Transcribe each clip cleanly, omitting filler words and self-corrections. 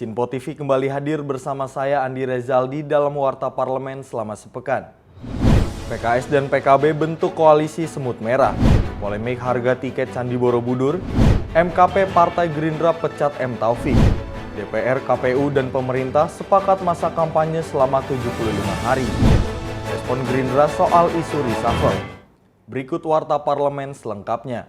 Sinpo TV kembali hadir bersama saya Andi Rezaldi dalam Warta Parlemen selama sepekan. PKS dan PKB bentuk koalisi semut merah. Polemik harga tiket Candi Borobudur. MKP Partai Gerindra pecat M. Taufik. DPR, KPU, dan pemerintah sepakat masa kampanye selama 75 hari. Respon Gerindra soal isu reshuffle. Berikut Warta Parlemen selengkapnya.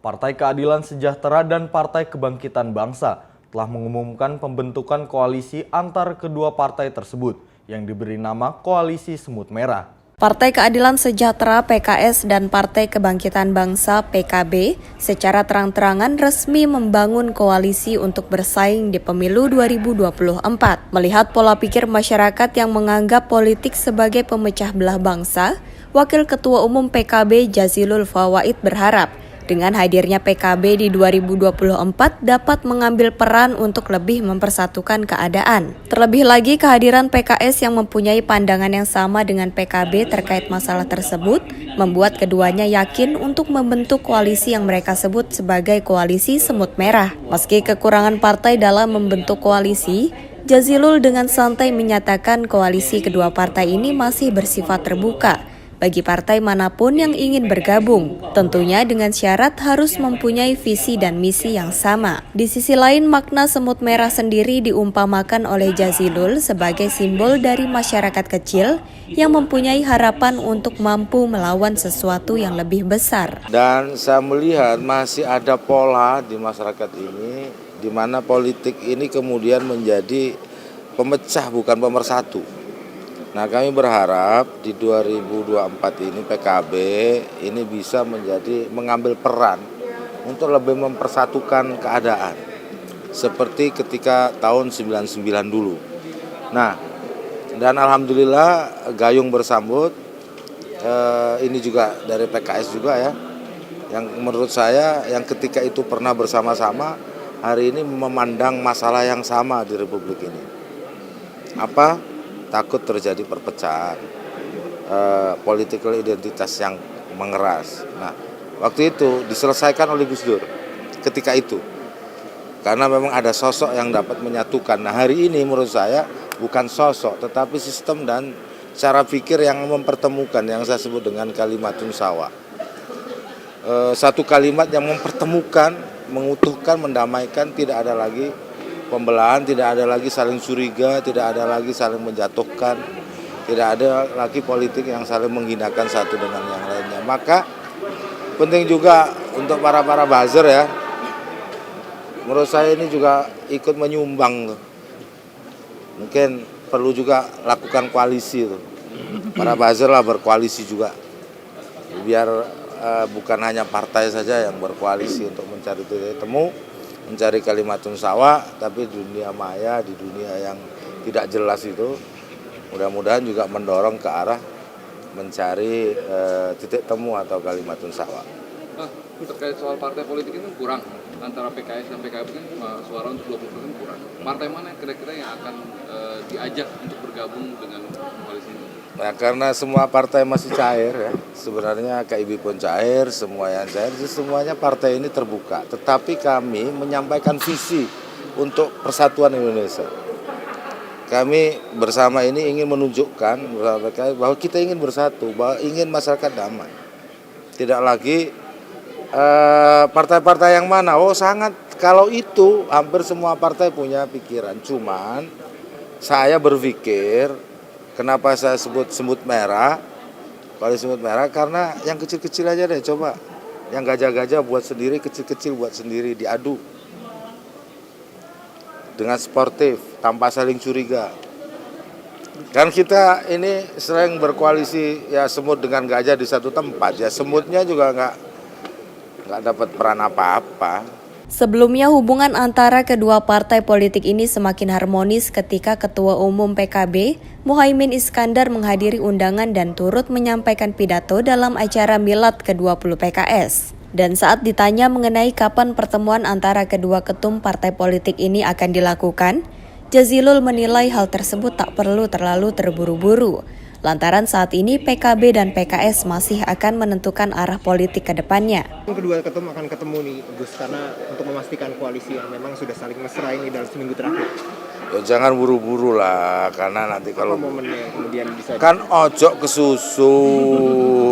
Partai Keadilan Sejahtera dan Partai Kebangkitan Bangsa telah mengumumkan pembentukan koalisi antar kedua partai tersebut yang diberi nama Koalisi Semut Merah. Partai Keadilan Sejahtera (PKS) dan Partai Kebangkitan Bangsa (PKB) secara terang-terangan resmi membangun koalisi untuk bersaing di pemilu 2024. Melihat pola pikir masyarakat yang menganggap politik sebagai pemecah belah bangsa, Wakil Ketua Umum PKB Jazilul Fawait berharap dengan hadirnya PKB di 2024 dapat mengambil peran untuk lebih mempersatukan keadaan. Terlebih lagi kehadiran PKS yang mempunyai pandangan yang sama dengan PKB terkait masalah tersebut membuat keduanya yakin untuk membentuk koalisi yang mereka sebut sebagai koalisi semut merah. Meski kekurangan partai dalam membentuk koalisi, Jazilul dengan santai menyatakan koalisi kedua partai ini masih bersifat terbuka bagi partai manapun yang ingin bergabung, tentunya dengan syarat harus mempunyai visi dan misi yang sama. Di sisi lain, makna semut merah sendiri diumpamakan oleh Jazilul sebagai simbol dari masyarakat kecil yang mempunyai harapan untuk mampu melawan sesuatu yang lebih besar. Dan saya melihat masih ada pola di masyarakat ini, di mana politik ini kemudian menjadi pemecah bukan pemersatu. Nah, kami berharap di 2024 ini PKB ini bisa mengambil peran untuk lebih mempersatukan keadaan. Seperti ketika tahun 99 dulu. Nah, dan alhamdulillah gayung bersambut, ini juga dari PKS juga ya. Yang menurut saya yang ketika itu pernah bersama-sama, hari ini memandang masalah yang sama di Republik ini. Apa? Takut terjadi perpecahan, political identitas yang mengeras. Nah, waktu itu diselesaikan oleh Gus Dur ketika itu. Karena memang ada sosok yang dapat menyatukan. Nah, hari ini menurut saya bukan sosok, tetapi sistem dan cara pikir yang mempertemukan, yang saya sebut dengan kalimatun sawa. Satu kalimat yang mempertemukan, mengutuhkan, mendamaikan, tidak ada lagi pembelahan, tidak ada lagi saling curiga, tidak ada lagi saling menjatuhkan, tidak ada lagi politik yang saling menghinakan satu dengan yang lainnya. Maka penting juga untuk para buzzer ya, menurut saya ini juga ikut menyumbang tuh. Mungkin perlu juga lakukan koalisi tuh. Para buzzer lah berkoalisi juga, biar bukan hanya partai saja yang berkoalisi untuk mencari titik temu, mencari kalimatun sawa, tapi dunia maya, di dunia yang tidak jelas itu mudah-mudahan juga mendorong ke arah mencari titik temu atau kalimatun sawa. Terkait soal partai politik ini kurang, antara PKS dan PKB kan suara untuk 20% kurang. Partai mana kira-kira yang akan diajak untuk bergabung dengan koalisi ini? Nah, karena semua partai masih cair ya, sebenarnya KIB pun cair, semua yang cair, semuanya partai ini terbuka. Tetapi kami menyampaikan visi untuk persatuan Indonesia. Kami bersama ini ingin menunjukkan bahwa kita ingin bersatu, bahwa ingin masyarakat damai. Tidak lagi partai-partai yang mana, sangat, kalau itu hampir semua partai punya pikiran. Cuman saya berpikir, kenapa saya sebut semut merah, koalisi semut merah, karena yang kecil-kecil aja deh, coba. Yang gajah-gajah buat sendiri, kecil-kecil buat sendiri, diadu. Dengan sportif, tanpa saling curiga. Kan kita ini sering berkoalisi, ya semut dengan gajah di satu tempat, ya semutnya juga nggak dapat peran apa-apa. Sebelumnya hubungan antara kedua partai politik ini semakin harmonis ketika Ketua Umum PKB, Muhaimin Iskandar menghadiri undangan dan turut menyampaikan pidato dalam acara Milad ke-20 PKS. Dan saat ditanya mengenai kapan pertemuan antara kedua ketum partai politik ini akan dilakukan, Jazilul menilai hal tersebut tak perlu terlalu terburu-buru. Lantaran saat ini PKB dan PKS masih akan menentukan arah politik ke depannya. Kedua ketum akan ketemu nih, Gus, karena untuk memastikan koalisi yang memang sudah saling mesra ini dalam seminggu terakhir. Ya jangan buru-buru lah, karena nanti kalau Momennya kemudian bisa kan ojo ke susu.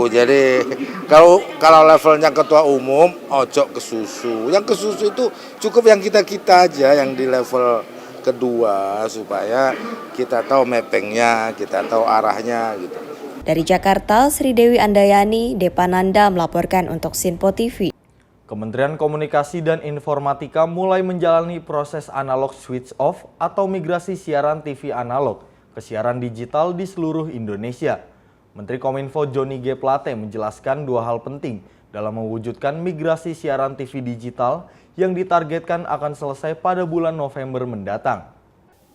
Jadi kalau levelnya ketua umum ojo ke susu. Yang ke susu itu cukup yang kita aja yang di level kedua supaya kita tahu mappingnya, kita tahu arahnya gitu. Dari Jakarta, Sri Dewi Andayani, Depananda melaporkan untuk Sinpo TV. Kementerian Komunikasi dan Informatika mulai menjalani proses analog switch off atau migrasi siaran TV analog ke siaran digital di seluruh Indonesia. Menteri Kominfo Johnny G. Plate menjelaskan dua hal penting dalam mewujudkan migrasi siaran TV digital yang ditargetkan akan selesai pada bulan November mendatang.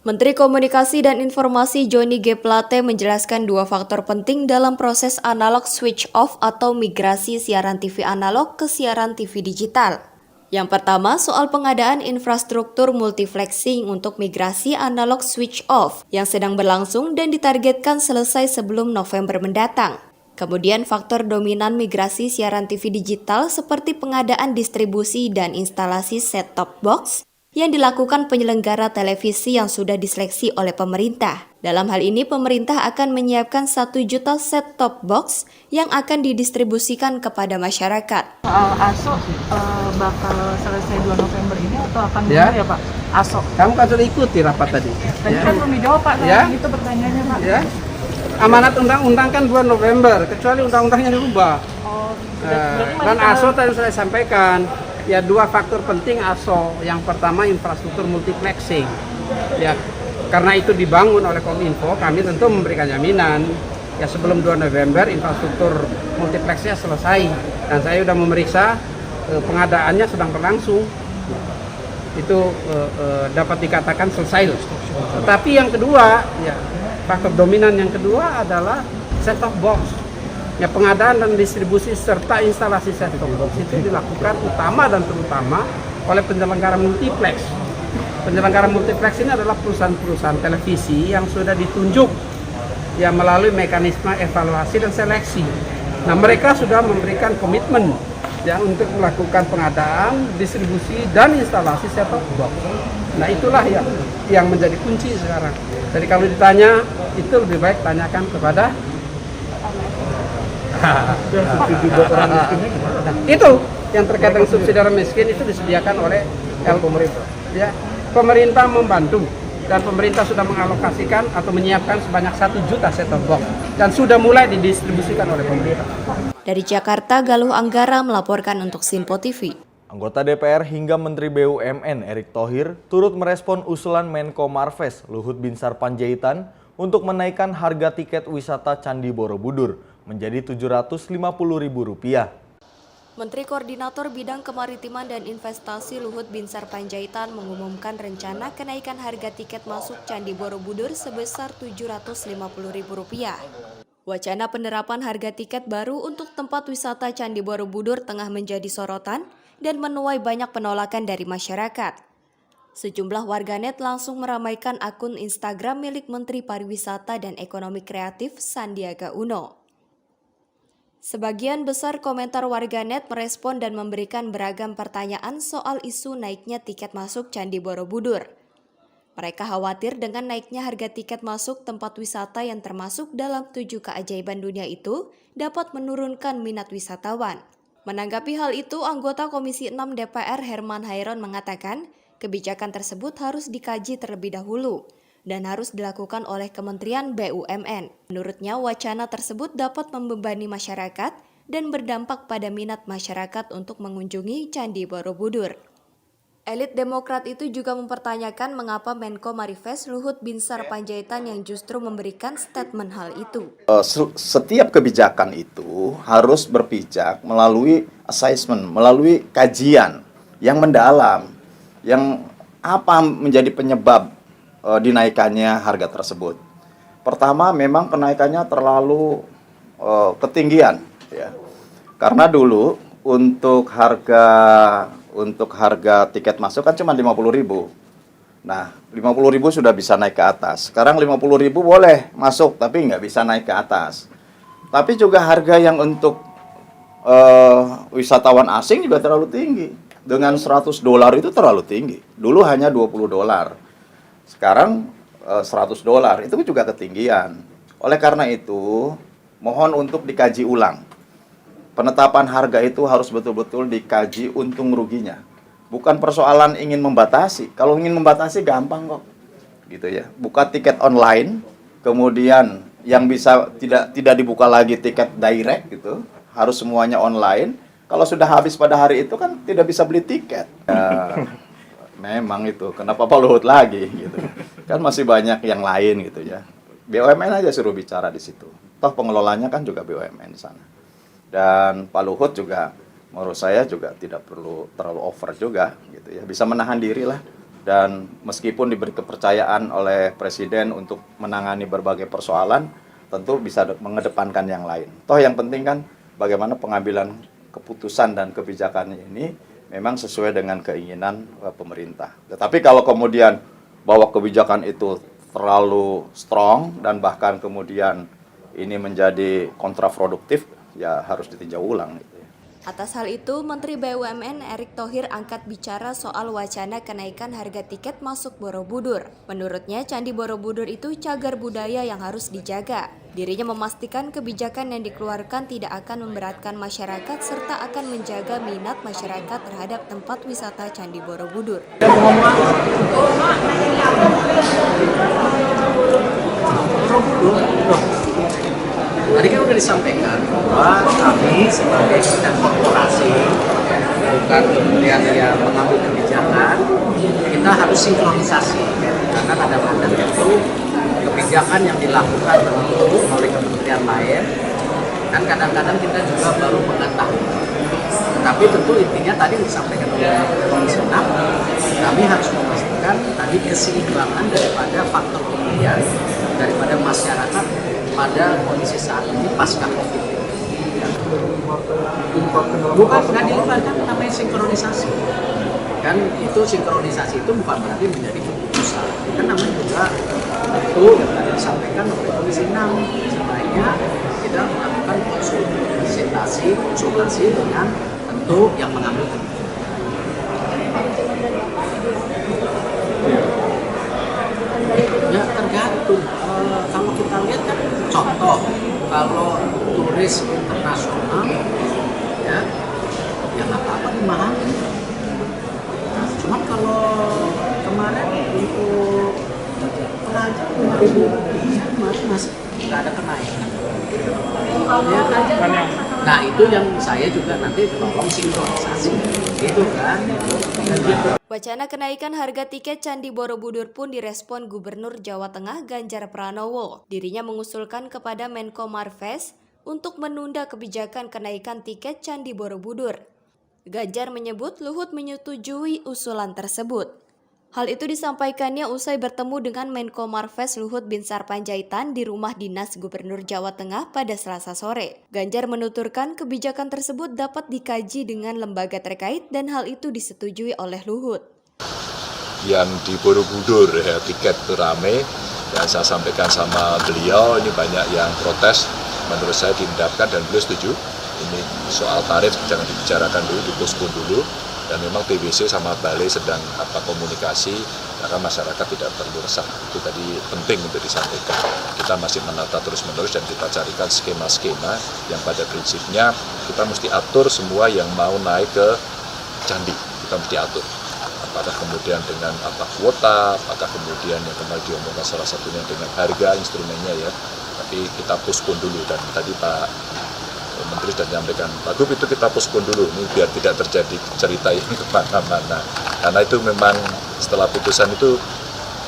Menteri Komunikasi dan Informasi Johnny G. Plate menjelaskan dua faktor penting dalam proses analog switch off atau migrasi siaran TV analog ke siaran TV digital. Yang pertama, soal pengadaan infrastruktur multiplexing untuk migrasi analog switch off yang sedang berlangsung dan ditargetkan selesai sebelum November mendatang. Kemudian faktor dominan migrasi siaran TV digital seperti pengadaan distribusi dan instalasi set-top box yang dilakukan penyelenggara televisi yang sudah diseleksi oleh pemerintah. Dalam hal ini, pemerintah akan menyiapkan 1 juta set-top box yang akan didistribusikan kepada masyarakat. ASO bakal selesai 2 November ini atau akan mundur ya Pak? ASO. Kamu kan sudah ikuti rapat tadi. Tadi kan belum dijawab Pak, itu pertanyaannya Pak. Ya. Amanat undang-undang kan 2 November, kecuali undang-undangnya dirubah. Dan ASO tadi saya sampaikan, ya dua faktor penting ASO. Yang pertama infrastruktur multiplexing. Ya, karena itu dibangun oleh Kominfo, kami tentu memberikan jaminan ya sebelum 2 November infrastruktur multiplexnya selesai. Dan saya sudah memeriksa pengadaannya sedang berlangsung. Itu dapat dikatakan selesai. Tetapi yang kedua, ya faktor dominan yang kedua adalah set-top box. Ya, pengadaan dan distribusi serta instalasi set-top box itu dilakukan utama dan terutama oleh penyelenggara multiplex. Penyelenggara multiplex ini adalah perusahaan-perusahaan televisi yang sudah ditunjuk ya melalui mekanisme evaluasi dan seleksi. Nah, mereka sudah memberikan komitmen ya untuk melakukan pengadaan, distribusi dan instalasi set-top box. Nah, itulah yang menjadi kunci sekarang. Jadi kalau ditanya, itu lebih baik tanyakan kepada itu yang terkait dengan subsidi orang miskin itu disediakan oleh pemerintah. Ya, pemerintah membantu dan pemerintah sudah mengalokasikan atau menyiapkan sebanyak 1 juta set-top box dan sudah mulai didistribusikan oleh pemerintah. Dari Jakarta, Galuh Anggara melaporkan untuk Sinpo TV. Anggota DPR hingga Menteri BUMN Erick Thohir turut merespon usulan Menko Marves Luhut Binsar Panjaitan untuk menaikkan harga tiket wisata Candi Borobudur menjadi Rp750.000. Menteri Koordinator Bidang Kemaritiman dan Investasi Luhut Binsar Panjaitan mengumumkan rencana kenaikan harga tiket masuk Candi Borobudur sebesar Rp750.000. Wacana penerapan harga tiket baru untuk tempat wisata Candi Borobudur tengah menjadi sorotan dan menuai banyak penolakan dari masyarakat. Sejumlah warganet langsung meramaikan akun Instagram milik Menteri Pariwisata dan Ekonomi Kreatif Sandiaga Uno. Sebagian besar komentar warganet merespon dan memberikan beragam pertanyaan soal isu naiknya tiket masuk Candi Borobudur. Mereka khawatir dengan naiknya harga tiket masuk tempat wisata yang termasuk dalam 7 keajaiban dunia itu dapat menurunkan minat wisatawan. Menanggapi hal itu, anggota Komisi 6 DPR Herman Hairon mengatakan kebijakan tersebut harus dikaji terlebih dahulu dan harus dilakukan oleh Kementerian BUMN. Menurutnya, wacana tersebut dapat membebani masyarakat dan berdampak pada minat masyarakat untuk mengunjungi Candi Borobudur. Elit Demokrat itu juga mempertanyakan mengapa Menko Marves Luhut Binsar Panjaitan yang justru memberikan statement hal itu. Setiap kebijakan itu harus berpijak melalui assessment, melalui kajian yang mendalam, yang apa menjadi penyebab dinaikannya harga tersebut. Pertama, memang kenaikannya terlalu ketinggian, ya. Karena dulu untuk harga tiket masuk kan cuma 50.000. Nah, 50.000 sudah bisa naik ke atas. Sekarang 50.000 boleh masuk, tapi nggak bisa naik ke atas. Tapi juga harga yang untuk wisatawan asing juga terlalu tinggi. Dengan $100 itu terlalu tinggi. Dulu hanya $20. Sekarang $100 itu juga ketinggian. Oleh karena itu, mohon untuk dikaji ulang. Penetapan harga itu harus betul-betul dikaji untung ruginya. Bukan persoalan ingin membatasi. Kalau ingin membatasi gampang kok. Gitu ya. Buka tiket online, kemudian yang bisa tidak dibuka lagi tiket direct gitu, harus semuanya online. Kalau sudah habis pada hari itu kan tidak bisa beli tiket. Ya, memang itu. Kenapa Pak Luhut lagi gitu. Kan masih banyak yang lain gitu ya. BUMN aja suruh bicara di situ. Toh pengelolanya kan juga BUMN di sana. Dan Pak Luhut juga menurut saya juga tidak perlu terlalu over juga gitu ya. Bisa menahan diri lah. Dan meskipun diberi kepercayaan oleh Presiden untuk menangani berbagai persoalan, tentu bisa mengedepankan yang lain. Toh yang penting kan bagaimana pengambilan keputusan dan kebijakan ini memang sesuai dengan keinginan pemerintah. Tetapi kalau kemudian bahwa kebijakan itu terlalu strong dan bahkan kemudian ini menjadi kontraproduktif, ya harus ditinjau ulang. Atas hal itu, Menteri BUMN Erick Thohir angkat bicara soal wacana kenaikan harga tiket masuk Borobudur. Menurutnya, Candi Borobudur itu cagar budaya yang harus dijaga. Dirinya memastikan kebijakan yang dikeluarkan tidak akan memberatkan masyarakat serta akan menjaga minat masyarakat terhadap tempat wisata Candi Borobudur. Tadi kan sudah disampaikan bahwa kami sebagai bidang korporasi, bukan kemudian yang mengambil kebijakan, kita harus sinkronisasi. Karena kadang-kadang itu kebijakan yang dilakukan tertentu oleh kementerian lain, kan kadang-kadang kita juga baru mengetahui. Tapi tentu intinya tadi disampaikan oleh Komisi 6, kami harus memastikan tadi keseimbangan daripada faktor pemilihan daripada masyarakat pada kondisi saat ini pasca COVID. Bukan nggak dilibatkan, namanya sinkronisasi. Kan itu sinkronisasi itu bukan berarti menjadi keputusan. Kan namanya juga itu yang tadi disampaikan oleh Komisi 6. Sebaiknya kita melakukan konsultasi dengan tentu yang mengambil kebijakan. Ya tergantung. Kalau kita lihat kan contoh, kalau turis internasional ya nggak apa-apa nih mahal. Cuman kalau kemarin untuk pelajar 5.000 masih nggak ada kenaikan. Ya kan? Nah itu yang saya juga nanti tolong sinkronisasi, gitu kan? Wacana kenaikan harga tiket Candi Borobudur pun direspon Gubernur Jawa Tengah Ganjar Pranowo. Dirinya mengusulkan kepada Menko Marves untuk menunda kebijakan kenaikan tiket Candi Borobudur. Ganjar menyebut Luhut menyetujui usulan tersebut. Hal itu disampaikannya usai bertemu dengan Menko Marves Luhut Binsar Panjaitan di rumah dinas Gubernur Jawa Tengah pada Selasa sore. Ganjar menuturkan kebijakan tersebut dapat dikaji dengan lembaga terkait dan hal itu disetujui oleh Luhut. Yang di Borobudur ya, tiket itu rame, dan saya sampaikan sama beliau ini banyak yang protes, menurut saya diendapkan dan beliau setuju. Ini soal tarif jangan dibicarakan dulu, dipospon dulu. Dan memang TBC sama Balai sedang komunikasi karena masyarakat tidak perlu resah. Itu tadi penting untuk disampaikan. Kita masih menata terus-menerus dan kita carikan skema-skema yang pada prinsipnya kita mesti atur semua yang mau naik ke candi. Kita mesti atur. Apakah kemudian dengan kuota, apakah kemudian yang kemarin diomongkan salah satunya dengan harga instrumennya ya. Tapi kita postpone dulu dan tadi Pak Menteri sudah menyampaikan, Pak Gub itu kita postpone dulu, ini biar tidak terjadi cerita yang kemana-mana. Karena itu memang setelah putusan itu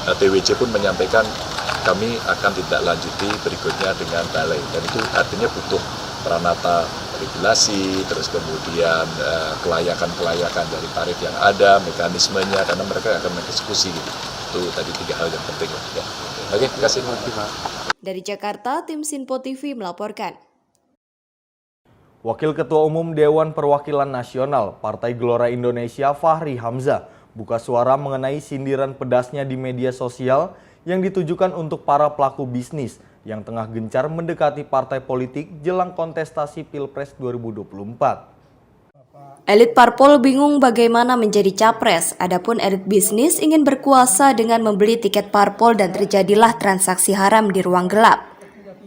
TWJ pun menyampaikan kami akan tidak lanjuti berikutnya dengan balai. Dan itu artinya butuh peranata regulasi, terus kemudian kelayakan-kelayakan dari tarif yang ada, mekanismenya, karena mereka akan mengeksekusi gitu. Itu tadi 3 hal yang penting. Ya. Oke, terima kasih. Dari Jakarta, tim Sinpo TV melaporkan. Wakil Ketua Umum Dewan Perwakilan Nasional Partai Gelora Indonesia Fahri Hamzah buka suara mengenai sindiran pedasnya di media sosial yang ditujukan untuk para pelaku bisnis yang tengah gencar mendekati partai politik jelang kontestasi Pilpres 2024. Elit parpol bingung bagaimana menjadi capres, adapun elit bisnis ingin berkuasa dengan membeli tiket parpol dan terjadilah transaksi haram di ruang gelap.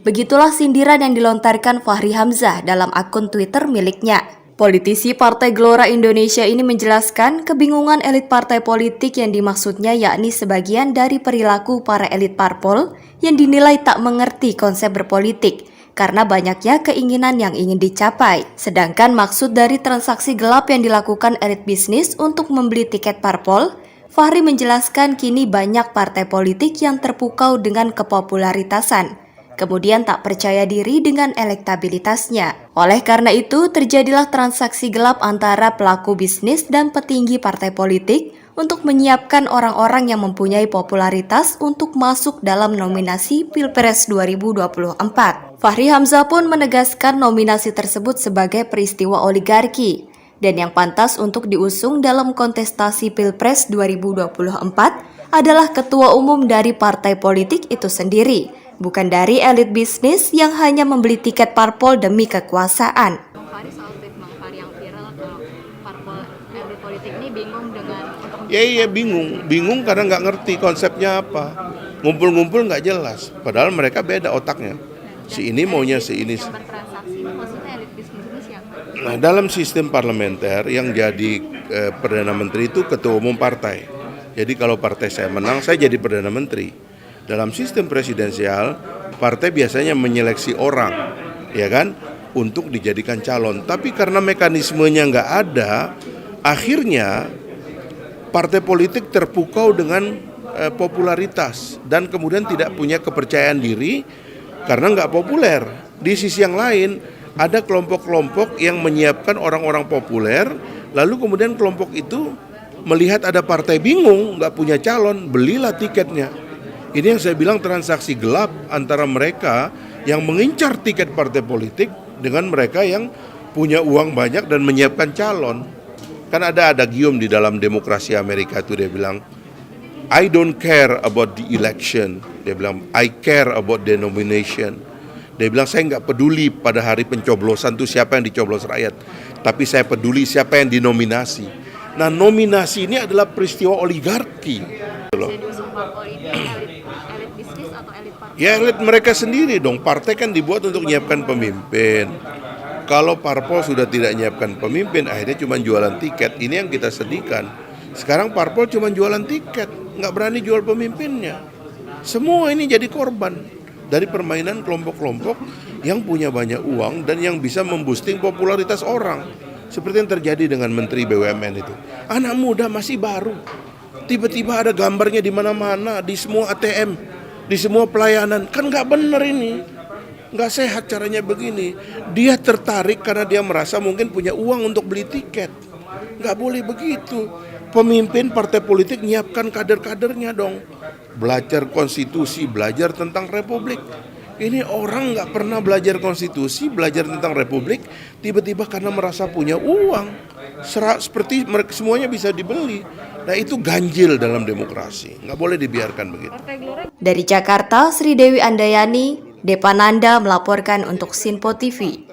Begitulah sindiran yang dilontarkan Fahri Hamzah dalam akun Twitter miliknya. Politisi Partai Gelora Indonesia ini menjelaskan kebingungan elit partai politik yang dimaksudnya yakni sebagian dari perilaku para elit parpol yang dinilai tak mengerti konsep berpolitik karena banyaknya keinginan yang ingin dicapai. Sedangkan maksud dari transaksi gelap yang dilakukan elit bisnis untuk membeli tiket parpol, Fahri menjelaskan kini banyak partai politik yang terpukau dengan kepopularitasan, kemudian tak percaya diri dengan elektabilitasnya. Oleh karena itu, terjadilah transaksi gelap antara pelaku bisnis dan petinggi partai politik untuk menyiapkan orang-orang yang mempunyai popularitas untuk masuk dalam nominasi Pilpres 2024. Fahri Hamzah pun menegaskan nominasi tersebut sebagai peristiwa oligarki dan yang pantas untuk diusung dalam kontestasi Pilpres 2024 adalah ketua umum dari partai politik itu sendiri, bukan dari elit bisnis yang hanya membeli tiket parpol demi kekuasaan. Fahri soal tweet Bang Fahri yang viral kalau parpol elit politik ini bingung dengan Iya bingung karena nggak ngerti konsepnya apa. Ngumpul-ngumpul nggak jelas, padahal mereka beda otaknya. Si ini maunya si ini. yang bertransaksi ini maksudnya elit bisnis ini siapa? Nah, dalam sistem parlementer yang jadi Perdana Menteri itu ketua umum partai. Jadi kalau partai saya menang, saya jadi Perdana Menteri. Dalam sistem presidensial, partai biasanya menyeleksi orang, ya kan, untuk dijadikan calon. Tapi karena mekanismenya nggak ada, akhirnya partai politik terpukau dengan popularitas dan kemudian tidak punya kepercayaan diri karena nggak populer. Di sisi yang lain, ada kelompok-kelompok yang menyiapkan orang-orang populer, lalu kemudian kelompok itu melihat ada partai bingung, nggak punya calon, belilah tiketnya. Ini yang saya bilang transaksi gelap antara mereka yang mengincar tiket partai politik dengan mereka yang punya uang banyak dan menyiapkan calon. Kan ada adagium di dalam demokrasi Amerika itu, dia bilang, I don't care about the election. Dia bilang, I care about the nomination. Dia bilang, saya nggak peduli pada hari pencoblosan itu siapa yang dicoblos rakyat, tapi saya peduli siapa yang dinominasi. Nah, nominasi ini adalah peristiwa oligarki. Elit bisnis atau elit parpol? Ya, elit mereka sendiri dong. Partai kan dibuat untuk menyiapkan pemimpin. Kalau parpol sudah tidak menyiapkan pemimpin, akhirnya cuma jualan tiket. Ini yang kita sedihkan. Sekarang parpol cuma jualan tiket, nggak berani jual pemimpinnya. Semua ini jadi korban dari permainan kelompok-kelompok yang punya banyak uang dan yang bisa memboosting popularitas orang. Seperti yang terjadi dengan Menteri BUMN itu. Anak muda masih baru. Tiba-tiba ada gambarnya di mana-mana, di semua ATM, di semua pelayanan. Kan nggak benar ini. Nggak sehat caranya begini. Dia tertarik karena dia merasa mungkin punya uang untuk beli tiket. Nggak boleh begitu. Pemimpin partai politik nyiapkan kader-kadernya dong. Belajar konstitusi, belajar tentang republik. Ini orang nggak pernah belajar konstitusi, belajar tentang republik, tiba-tiba karena merasa punya uang. Seperti mereka semuanya bisa dibeli. Nah, itu ganjil dalam demokrasi. Nggak boleh dibiarkan begitu. Dari Jakarta, Sri Dewi Andayani, Depananda melaporkan untuk Sinpo TV.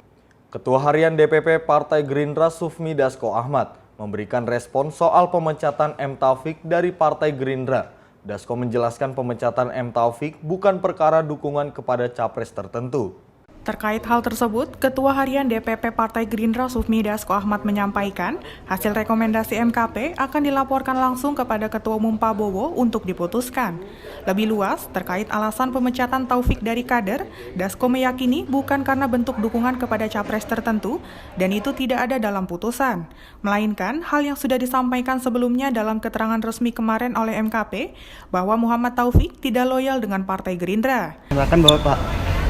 Ketua Harian DPP Partai Gerindra Sufmi Dasko Ahmad memberikan respon soal pemecatan M. Taufik dari Partai Gerindra. Dasko menjelaskan pemecatan M. Taufik bukan perkara dukungan kepada capres tertentu. Terkait hal tersebut, Ketua Harian DPP Partai Gerindra Sufmi Dasko Ahmad menyampaikan hasil rekomendasi MKP akan dilaporkan langsung kepada Ketua Umum Prabowo untuk diputuskan. Lebih luas, terkait alasan pemecatan Taufik dari kader, Dasko meyakini bukan karena bentuk dukungan kepada capres tertentu dan itu tidak ada dalam putusan, melainkan hal yang sudah disampaikan sebelumnya dalam keterangan resmi kemarin oleh MKP bahwa Muhammad Taufik tidak loyal dengan Partai Gerindra. Bahkan bahwa Pak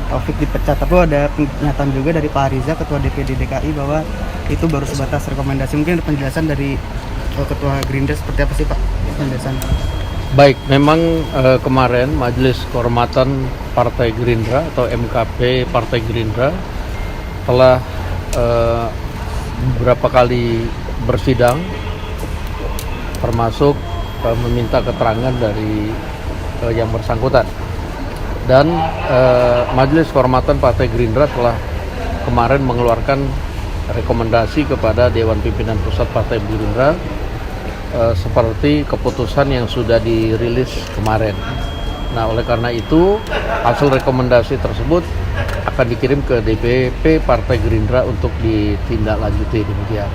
Taufik dipecat, tapi ada pernyataan juga dari Pak Riza, Ketua DPD DKI, bahwa itu baru sebatas rekomendasi. Mungkin ada penjelasan dari Ketua Gerindra seperti apa sih Pak penjelasan? Baik, memang kemarin Majelis Kehormatan Partai Gerindra atau MKP Partai Gerindra telah beberapa kali bersidang, termasuk meminta keterangan dari yang bersangkutan. Dan Majelis Kehormatan Partai Gerindra telah kemarin mengeluarkan rekomendasi kepada Dewan Pimpinan Pusat Partai Gerindra seperti keputusan yang sudah dirilis kemarin. Nah, oleh karena itu hasil rekomendasi tersebut akan dikirim ke DPP Partai Gerindra untuk ditindaklanjuti demikian.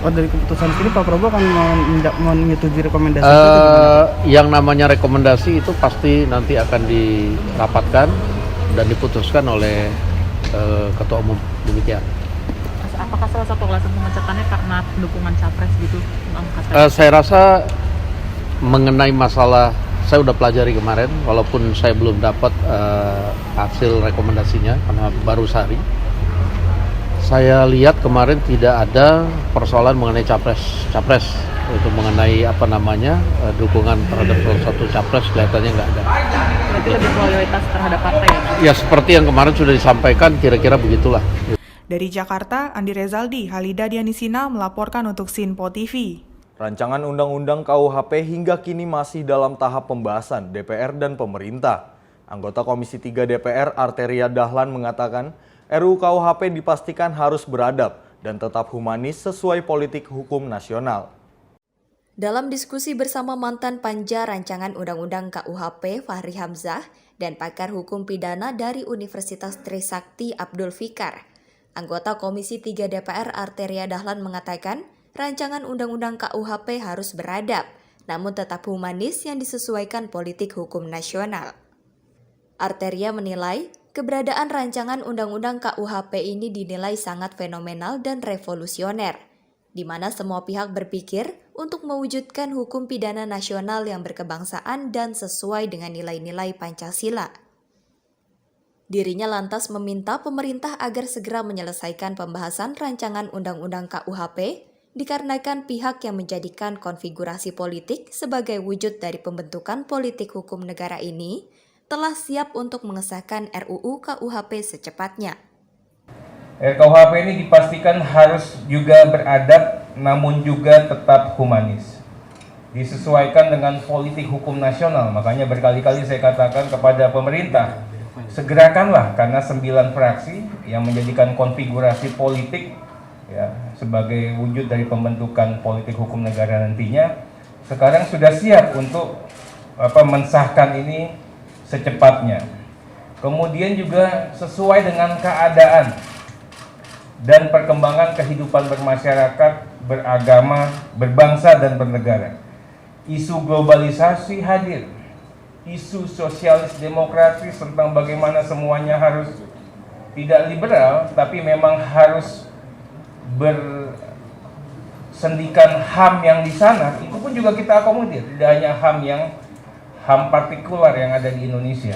Oh, dari keputusan ini Pak Prabowo akan menyetujui rekomendasi yang namanya rekomendasi itu pasti nanti akan dirapatkan dan diputuskan oleh Ketua Umum demikian. Apakah salah satu alasan pemecatannya karena dukungan capres gitu? Saya rasa mengenai masalah, saya udah pelajari kemarin, walaupun saya belum dapat hasil rekomendasinya karena baru sehari. Saya lihat kemarin tidak ada persoalan mengenai capres untuk mengenai dukungan terhadap salah satu capres kelihatannya nggak ada. Berarti lebih loyalitas terhadap partai ya? Ya seperti yang kemarin sudah disampaikan, kira-kira begitulah. Dari Jakarta, Andi Rezaldi, Halida Dianisina melaporkan untuk Sinpo TV. Rancangan Undang-Undang KUHP hingga kini masih dalam tahap pembahasan DPR dan pemerintah. Anggota Komisi 3 DPR Arteria Dahlan mengatakan, RUU KUHP dipastikan harus beradab dan tetap humanis sesuai politik hukum nasional. Dalam diskusi bersama mantan panja rancangan Undang-Undang KUHP Fahri Hamzah dan pakar hukum pidana dari Universitas Trisakti Abdul Fikar, anggota Komisi 3 DPR Arteria Dahlan mengatakan, rancangan Undang-Undang KUHP harus beradab, namun tetap humanis yang disesuaikan politik hukum nasional. Arteria menilai, keberadaan rancangan Undang-Undang KUHP ini dinilai sangat fenomenal dan revolusioner, di mana semua pihak berpikir untuk mewujudkan hukum pidana nasional yang berkebangsaan dan sesuai dengan nilai-nilai Pancasila. Dirinya lantas meminta pemerintah agar segera menyelesaikan pembahasan rancangan Undang-Undang KUHP, dikarenakan pihak yang menjadikan konfigurasi politik sebagai wujud dari pembentukan politik hukum negara ini telah siap untuk mengesahkan RUU KUHP secepatnya. KUHP ini dipastikan harus juga beradab namun juga tetap humanis. Disesuaikan dengan politik hukum nasional, makanya berkali-kali saya katakan kepada pemerintah, segerakanlah karena 9 fraksi yang menjadikan konfigurasi politik ya, sebagai wujud dari pembentukan politik hukum negara nantinya, sekarang sudah siap untuk mensahkan ini secepatnya. Kemudian juga sesuai dengan keadaan dan perkembangan kehidupan bermasyarakat, beragama, berbangsa dan bernegara. Isu globalisasi hadir, isu sosialis demokratis tentang bagaimana semuanya harus tidak liberal, tapi memang harus bersendikan HAM yang di sana, itu pun juga kita akomodir, tidak hanya HAM partikular yang ada di Indonesia.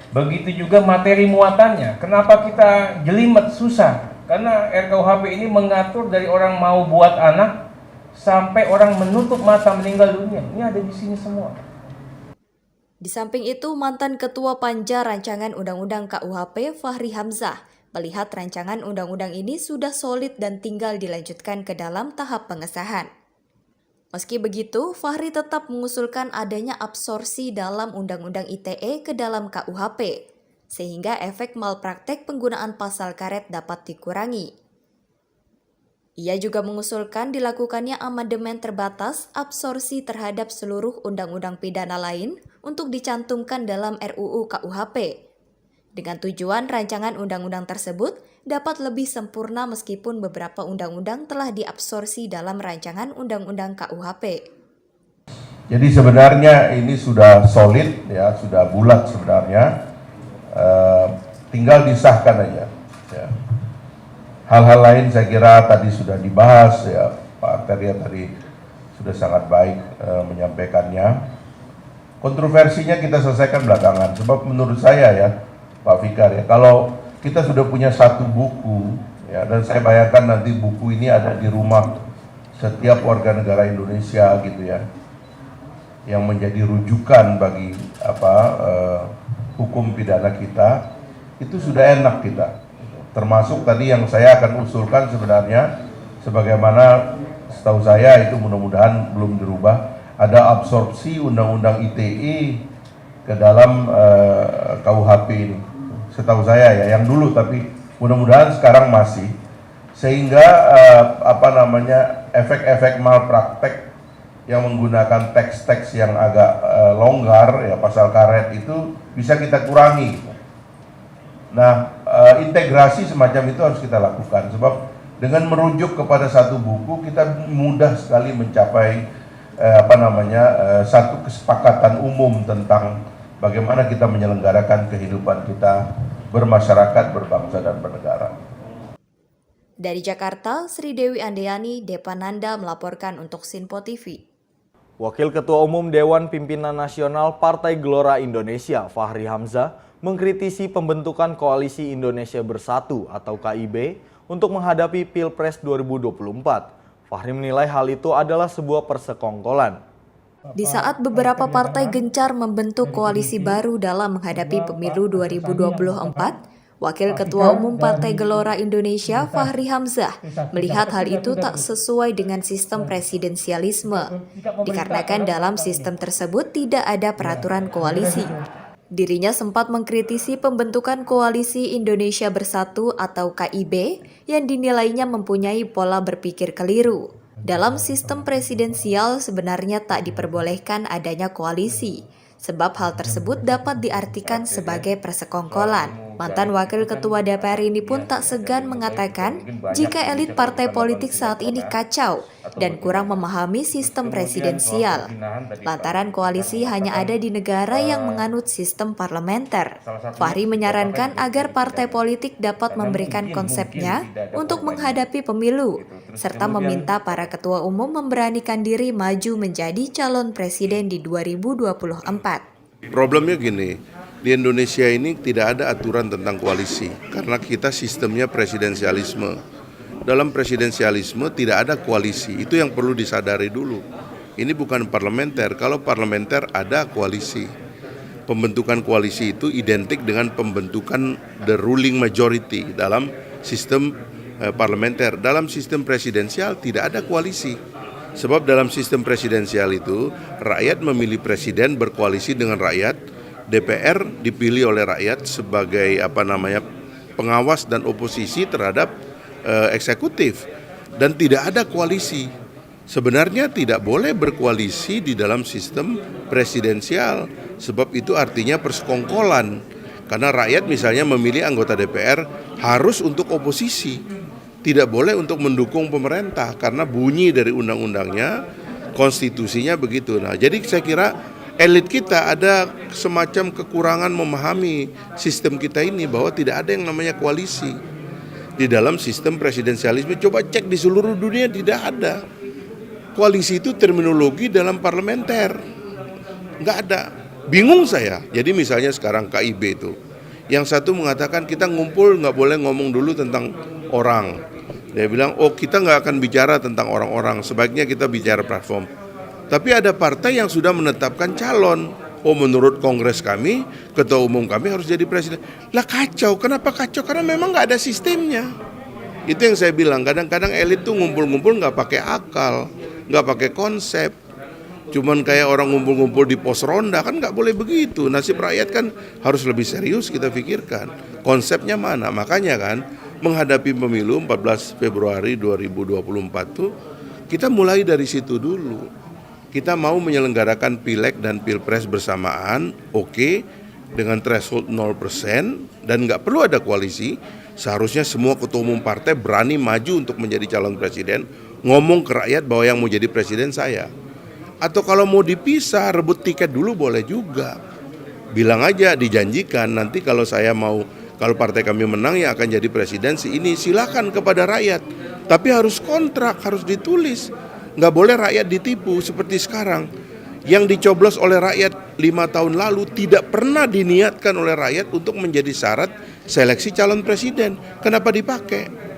Begitu juga materi muatannya. Kenapa kita jelimet, susah? Karena RKUHP ini mengatur dari orang mau buat anak sampai orang menutup mata meninggal dunia. Ini ada di sini semua. Di samping itu, mantan Ketua Panja Rancangan Undang-Undang KUHP Fahri Hamzah melihat rancangan undang-undang ini sudah solid dan tinggal dilanjutkan ke dalam tahap pengesahan. Meski begitu, Fahri tetap mengusulkan adanya absorpsi dalam Undang-Undang ITE ke dalam KUHP, sehingga efek malpraktek penggunaan pasal karet dapat dikurangi. Ia juga mengusulkan dilakukannya amandemen terbatas absorpsi terhadap seluruh undang-undang pidana lain untuk dicantumkan dalam RUU KUHP, dengan tujuan rancangan undang-undang tersebut dapat lebih sempurna meskipun beberapa undang-undang telah diabsorpsi dalam rancangan undang-undang KUHP. Jadi sebenarnya ini sudah solid, ya, sudah bulat sebenarnya, tinggal disahkan aja. Ya. Hal-hal lain saya kira tadi sudah dibahas, ya, Pak Arteria tadi sudah sangat baik menyampaikannya. Kontroversinya kita selesaikan belakangan, sebab menurut saya ya, Pak Fikar ya, kalau kita sudah punya satu buku, ya, dan saya bayangkan nanti buku ini ada di rumah setiap warga negara Indonesia gitu ya, yang menjadi rujukan bagi hukum pidana kita, itu sudah enak kita. Termasuk tadi yang saya akan usulkan sebenarnya, sebagaimana setahu saya itu mudah-mudahan belum dirubah, ada absorpsi undang-undang ITE ke dalam KUHP ini. Setahu saya ya, yang dulu, tapi mudah-mudahan sekarang masih. Sehingga efek-efek malpraktek yang menggunakan teks-teks yang agak longgar, ya pasal karet itu bisa kita kurangi. Nah, integrasi semacam itu harus kita lakukan, sebab dengan merujuk kepada satu buku kita mudah sekali mencapai satu kesepakatan umum tentang bagaimana kita menyelenggarakan kehidupan kita bermasyarakat, berbangsa dan bernegara. Dari Jakarta, Sri Dewi Andayani, Depananda melaporkan untuk Sinpo TV. Wakil Ketua Umum Dewan Pimpinan Nasional Partai Gelora Indonesia, Fahri Hamzah, mengkritisi pembentukan Koalisi Indonesia Bersatu atau KIB untuk menghadapi Pilpres 2024. Fahri menilai hal itu adalah sebuah persekongkolan. Di saat beberapa partai gencar membentuk koalisi baru dalam menghadapi pemilu 2024, Wakil Ketua Umum Partai Gelora Indonesia, Fahri Hamzah, melihat hal itu tak sesuai dengan sistem presidensialisme, dikarenakan dalam sistem tersebut tidak ada peraturan koalisi. Dirinya sempat mengkritisi pembentukan Koalisi Indonesia Bersatu atau KIB yang dinilainya mempunyai pola berpikir keliru. Dalam sistem presidensial sebenarnya tak diperbolehkan adanya koalisi, sebab hal tersebut dapat diartikan sebagai persekongkolan. Mantan Wakil Ketua DPR ini pun tak segan mengatakan jika elit partai politik saat ini kacau dan kurang memahami sistem presidensial, lantaran koalisi hanya ada di negara yang menganut sistem parlementer. Fahri menyarankan agar partai politik dapat memberikan konsepnya untuk menghadapi pemilu, serta meminta para ketua umum memberanikan diri maju menjadi calon presiden di 2024. Problemnya gini, di Indonesia ini tidak ada aturan tentang koalisi karena kita sistemnya presidensialisme. Dalam presidensialisme tidak ada koalisi, itu yang perlu disadari dulu. Ini bukan parlementer, kalau parlementer ada koalisi. Pembentukan koalisi itu identik dengan pembentukan the ruling majority dalam sistem parlementer. Dalam sistem presidensial tidak ada koalisi. Sebab dalam sistem presidensial itu rakyat memilih presiden berkoalisi dengan rakyat, DPR dipilih oleh rakyat sebagai pengawas dan oposisi terhadap eksekutif, dan tidak ada koalisi. Sebenarnya tidak boleh berkoalisi di dalam sistem presidensial, sebab itu artinya persekongkolan. Karena rakyat misalnya memilih anggota DPR harus untuk oposisi, tidak boleh untuk mendukung pemerintah karena bunyi dari undang-undangnya, konstitusinya begitu. Nah, jadi saya kira elit kita ada semacam kekurangan memahami sistem kita ini bahwa tidak ada yang namanya koalisi. Di dalam sistem presidensialisme, coba cek di seluruh dunia tidak ada. Koalisi itu terminologi dalam parlementer, nggak ada. Bingung saya. Jadi misalnya sekarang KIB itu, yang satu mengatakan kita ngumpul nggak boleh ngomong dulu tentang orang. Dia bilang, oh kita nggak akan bicara tentang orang-orang, sebaiknya kita bicara platform. Tapi ada partai yang sudah menetapkan calon. Oh menurut kongres kami, ketua umum kami harus jadi presiden. Lah kacau, kenapa kacau? Karena memang nggak ada sistemnya. Itu yang saya bilang, kadang-kadang elit tuh ngumpul-ngumpul nggak pakai akal, nggak pakai konsep. Cuman kayak orang ngumpul-ngumpul di pos ronda, kan nggak boleh begitu. Nasib rakyat kan harus lebih serius kita pikirkan. Konsepnya mana? Makanya kan menghadapi pemilu 14 Februari 2024 tuh kita mulai dari situ dulu. Kita mau menyelenggarakan pileg dan pilpres bersamaan, oke, dengan threshold 0% dan nggak perlu ada koalisi. Seharusnya semua ketua umum partai berani maju untuk menjadi calon presiden, ngomong ke rakyat bahwa yang mau jadi presiden saya. Atau kalau mau dipisah, rebut tiket dulu boleh juga. Bilang aja, dijanjikan nanti kalau partai kami menang yang akan jadi presiden ini silakan kepada rakyat. Tapi harus kontrak, harus ditulis. Nggak boleh rakyat ditipu seperti sekarang. Yang dicoblos oleh rakyat 5 tahun lalu tidak pernah diniatkan oleh rakyat untuk menjadi syarat seleksi calon presiden. Kenapa dipakai?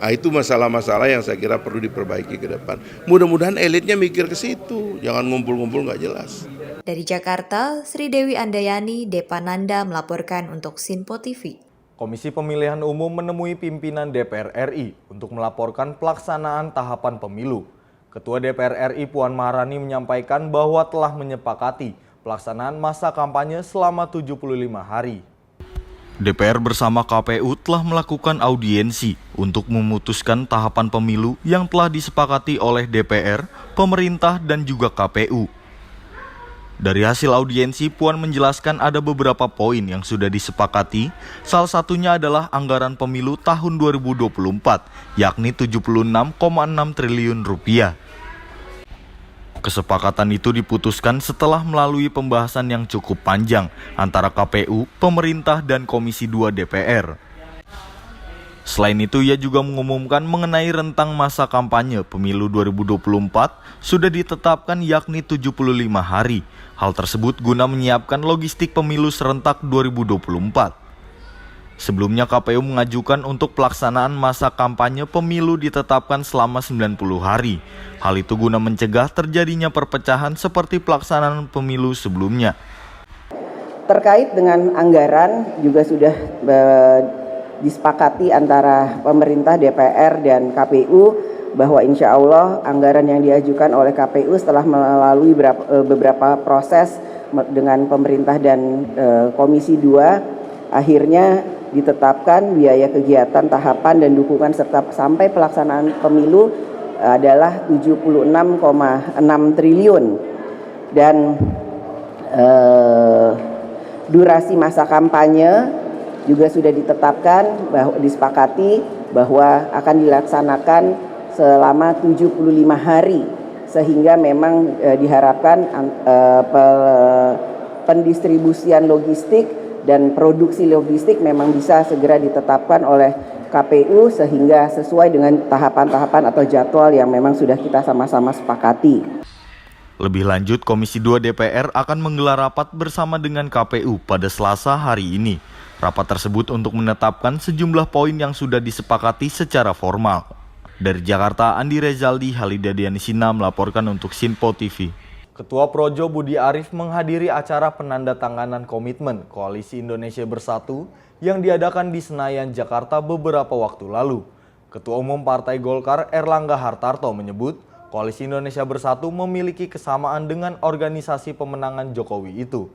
Nah, itu masalah-masalah yang saya kira perlu diperbaiki ke depan. Mudah-mudahan elitnya mikir ke situ, jangan ngumpul-ngumpul nggak jelas. Dari Jakarta, Sri Dewi Andayani, Depananda melaporkan untuk Sinpo TV. Komisi Pemilihan Umum menemui pimpinan DPR RI untuk melaporkan pelaksanaan tahapan pemilu. Ketua DPR RI Puan Maharani menyampaikan bahwa telah menyepakati pelaksanaan masa kampanye selama 75 hari. DPR bersama KPU telah melakukan audiensi untuk memutuskan tahapan pemilu yang telah disepakati oleh DPR, pemerintah, dan juga KPU. Dari hasil audiensi, Puan menjelaskan ada beberapa poin yang sudah disepakati, salah satunya adalah anggaran pemilu tahun 2024, yakni 76,6 triliun rupiah. Kesepakatan itu diputuskan setelah melalui pembahasan yang cukup panjang antara KPU, pemerintah, dan Komisi 2 DPR. Selain itu, ia juga mengumumkan mengenai rentang masa kampanye pemilu 2024 sudah ditetapkan yakni 75 hari. Hal tersebut guna menyiapkan logistik pemilu serentak 2024. Sebelumnya KPU mengajukan untuk pelaksanaan masa kampanye pemilu ditetapkan selama 90 hari. Hal itu guna mencegah terjadinya perpecahan seperti pelaksanaan pemilu sebelumnya. Terkait dengan anggaran juga sudah disepakati antara pemerintah, DPR, dan KPU bahwa insya Allah anggaran yang diajukan oleh KPU setelah melalui beberapa proses dengan pemerintah dan Komisi 2 akhirnya ditetapkan biaya kegiatan, tahapan, dan dukungan serta sampai pelaksanaan pemilu adalah 76,6 triliun dan durasi masa kampanye juga sudah ditetapkan bahwa disepakati bahwa akan dilaksanakan selama 75 hari sehingga memang diharapkan pendistribusian logistik dan produksi logistik memang bisa segera ditetapkan oleh KPU sehingga sesuai dengan tahapan-tahapan atau jadwal yang memang sudah kita sama-sama sepakati. Lebih lanjut, Komisi 2 DPR akan menggelar rapat bersama dengan KPU pada Selasa hari ini. Rapat tersebut untuk menetapkan sejumlah poin yang sudah disepakati secara formal. Dari Jakarta, Andi Rezaldi, Halida Dianisina melaporkan untuk Sinpo TV. Ketua Projo Budi Arief menghadiri acara penandatanganan komitmen Koalisi Indonesia Bersatu yang diadakan di Senayan, Jakarta beberapa waktu lalu. Ketua Umum Partai Golkar Erlangga Hartarto menyebut Koalisi Indonesia Bersatu memiliki kesamaan dengan organisasi pemenangan Jokowi itu.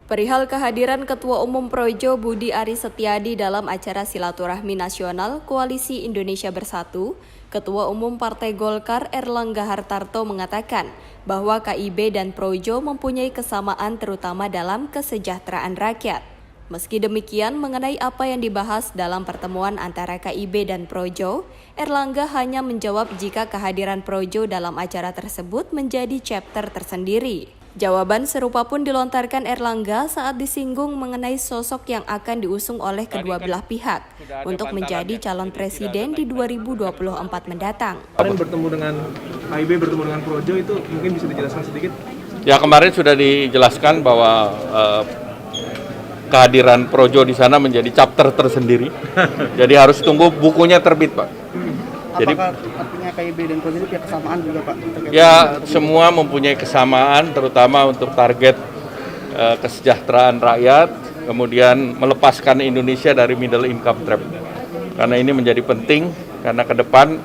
Perihal kehadiran Ketua Umum Projo Budi Aris Setiadi dalam acara silaturahmi nasional Koalisi Indonesia Bersatu, Ketua Umum Partai Golkar Erlangga Hartarto mengatakan bahwa KIB dan Projo mempunyai kesamaan terutama dalam kesejahteraan rakyat. Meski demikian, mengenai apa yang dibahas dalam pertemuan antara KIB dan Projo, Erlangga hanya menjawab jika kehadiran Projo dalam acara tersebut menjadi chapter tersendiri. Jawaban serupa pun dilontarkan Erlangga saat disinggung mengenai sosok yang akan diusung oleh kedua belah pihak untuk menjadi calon presiden di 2024 mendatang. Kemarin bertemu dengan KIB, bertemu dengan Projo itu mungkin bisa dijelaskan sedikit? Ya, kemarin sudah dijelaskan bahwa kehadiran Projo di sana menjadi chapter tersendiri. Jadi harus tunggu bukunya terbit, Pak. Jadi artinya KIB dan Projo itu punya kesamaan juga, Pak? Ya, semua mempunyai kesamaan, terutama untuk target kesejahteraan rakyat, kemudian melepaskan Indonesia dari middle income trap. Karena ini menjadi penting, karena ke depan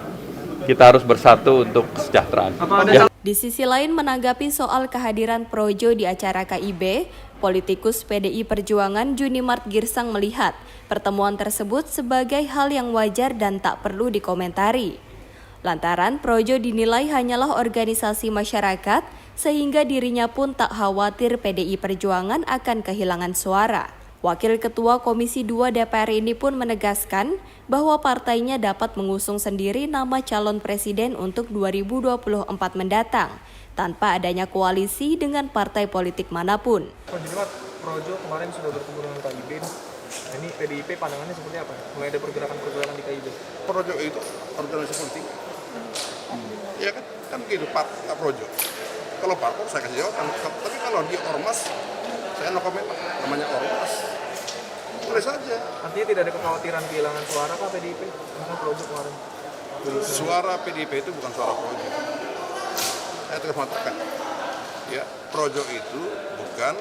kita harus bersatu untuk kesejahteraan. Di sisi lain, menanggapi soal kehadiran Projo di acara KIB, politikus PDI Perjuangan Junimart Girsang melihat pertemuan tersebut sebagai hal yang wajar dan tak perlu dikomentari. Lantaran Projo dinilai hanyalah organisasi masyarakat, sehingga dirinya pun tak khawatir PDI Perjuangan akan kehilangan suara. Wakil Ketua Komisi 2 DPR ini pun menegaskan bahwa partainya dapat mengusung sendiri nama calon presiden untuk 2024 mendatang, tanpa adanya koalisi dengan partai politik manapun. Projo kemarin sudah bertemu dengan KIB. Ini PDIP pandangannya seperti apa? Mulai ada pergerakan-pergerakan di KIB. Projo itu organisasi politik. Ya kan begitu Pak Projo. Kalau parpol saya kasih jawab, tapi kalau dia ormas, saya no comment, namanya ormas. Boleh saja. Artinya tidak ada kekhawatiran kehilangan suara Pak PDIP? Karena Projo kemarin. Suara PDIP itu bukan suara Projo. Saya terus mengatakan, ya Projo itu bukan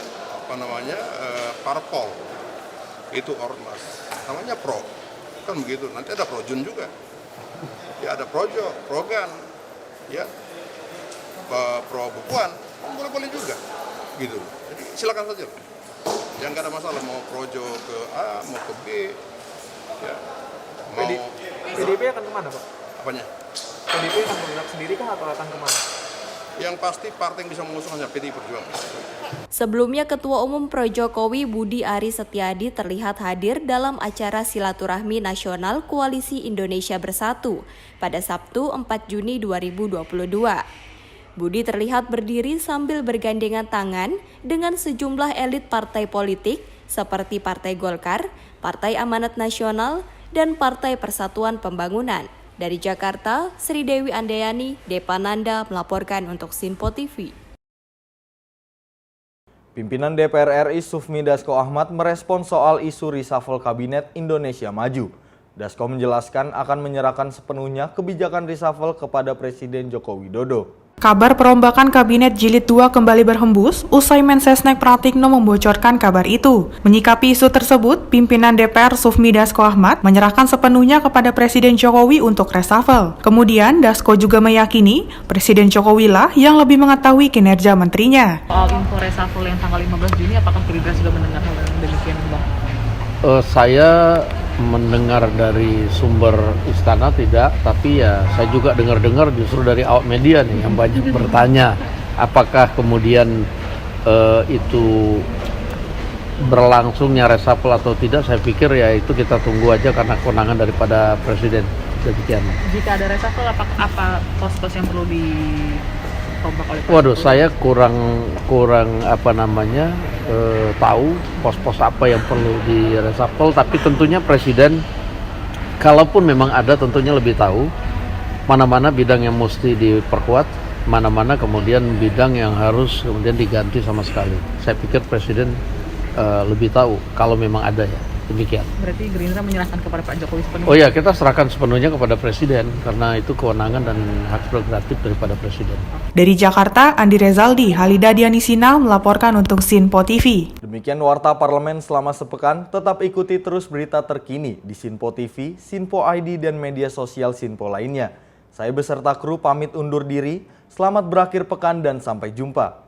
parpol, itu ormas. namanya pro, kan begitu. Nanti ada projun juga, ya ada projo, progan, ya pro bukuan, boleh juga, gitu. Jadi silakan saja, yang nggak ada masalah mau projo ke A, mau ke B, ya mau. PDIP akan kemana, Pak? Apanya? PDIP akan bergerak sendiri kah atau akan kemana? Yang pasti partai yang bisa mengusung hanya PDI Perjuangan. Sebelumnya, Ketua Umum Pro Jokowi Budi Aris Setiadi terlihat hadir dalam acara Silaturahmi Nasional Koalisi Indonesia Bersatu pada Sabtu 4 Juni 2022. Budi terlihat berdiri sambil bergandengan tangan dengan sejumlah elit partai politik seperti Partai Golkar, Partai Amanat Nasional, dan Partai Persatuan Pembangunan. Dari Jakarta, Sri Dewi Andayani, Depananda melaporkan untuk Sinpo TV. Pimpinan DPR RI Sufmi Dasko Ahmad merespon soal isu reshuffle Kabinet Indonesia Maju. Dasko menjelaskan akan menyerahkan sepenuhnya kebijakan reshuffle kepada Presiden Joko Widodo. Kabar perombakan Kabinet Jilid 2 kembali berhembus usai Mensesnek Pratikno membocorkan kabar itu. Menyikapi isu tersebut, pimpinan DPR Sufmi Dasko Ahmad menyerahkan sepenuhnya kepada Presiden Jokowi untuk reshuffle. Kemudian, Dasko juga meyakini Presiden Jokowi lah yang lebih mengetahui kinerja menterinya. Soal info reshuffle yang tanggal 15 Juni, apakah Gerindra sudah mendengar hal yang demikian, Bang? Saya mendengar dari sumber istana tidak, tapi ya saya juga dengar-dengar justru dari awak media nih yang banyak bertanya apakah kemudian itu berlangsungnya reshuffle atau tidak. Saya pikir ya itu kita tunggu aja karena kewenangan daripada Presiden. Demikian. Jika ada reshuffle, apa pos-pos yang perlu dirombak oleh Presiden? Waduh, saya kurang tahu pos-pos apa yang perlu di reshuffle, tapi tentunya Presiden kalaupun memang ada tentunya lebih tahu mana-mana bidang yang mesti diperkuat, mana-mana kemudian bidang yang harus kemudian diganti sama sekali. Saya pikir Presiden lebih tahu kalau memang ada ya. Demikian. Berarti Gerindra menyerahkan kepada Pak Jokowi sepenuhnya? Oh ya, kita serahkan sepenuhnya kepada Presiden karena itu kewenangan dan hak prerogatif daripada Presiden. Dari Jakarta, Andi Rezaldi, Halida Dianisina melaporkan untuk Sinpo TV. Demikian Warta Parlemen selama sepekan. Tetap ikuti terus berita terkini di Sinpo TV, Sinpo ID, dan media sosial Sinpo lainnya. Saya beserta kru pamit undur diri. Selamat berakhir pekan dan sampai jumpa.